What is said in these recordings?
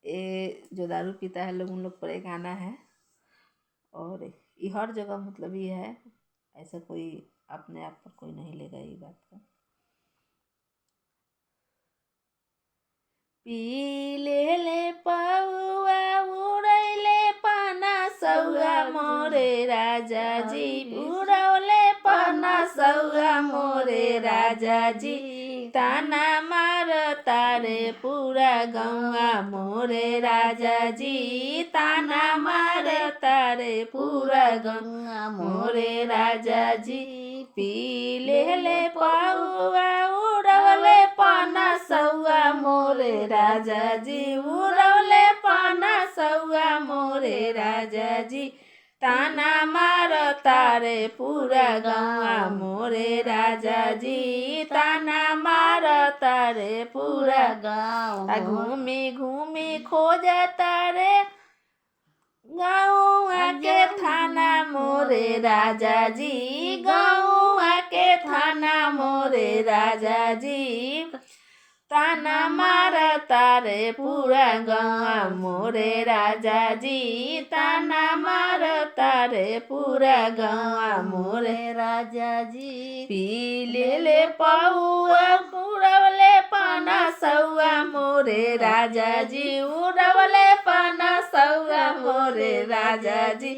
ये जो दारू पीता है लोग, उन लोग पर एक गाना है। और ये हर जगह मतलब ये है, ऐसा कोई अपने आप पर कोई नहीं लेगा ये बात का। पी ले पौआ उड़ैले पाना सौआ मोरे राजा जी, उड़ौले पाना सौआ मोरे राजा जी, ताना मार तारे पूरा गौआ मोरे राजा जी, ताना मार तारे पूरा गौआ मोरे राजा जी। पी ले पौआ उड़ौले पाना सौआ मोरे राजा जी, उड़ौले पाना सौआ मोरे राजा जी, ताना मार तारे पूरा गौआ मोरे राजा जी, ताना मार तारे पूरा गाँव। घूमी घूमी खोज तारे गाँव के थाना मोरे राजा जी, गाँव के थाना मोरे राजा जी, ताना मार तारे पूरा गाँव मोरे राजा जी, ताना मार तारे पूरा गाँव मोरे राजा जी। पी ले पौआ उड़वले पाना सौआ मोरे राजा जी, उड़वले पाना सौआ मोरे राजा जी,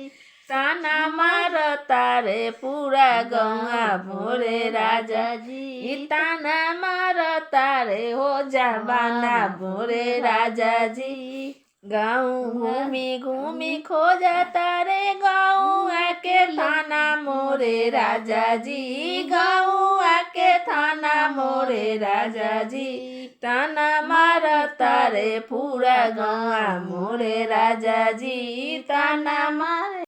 ताना मार तारे पूरा गौआ मोरे राजा जी, ताना मार तारे हो जवाना मोरे राजा जी। गाँव घूमी घूमी खोज तारे गाँव के थाना मोरे राजा जी, गाँव के थाना मोरे राजा जी, ताना मार तारे पूरा गौआ मोरे राजा जी, ताना मार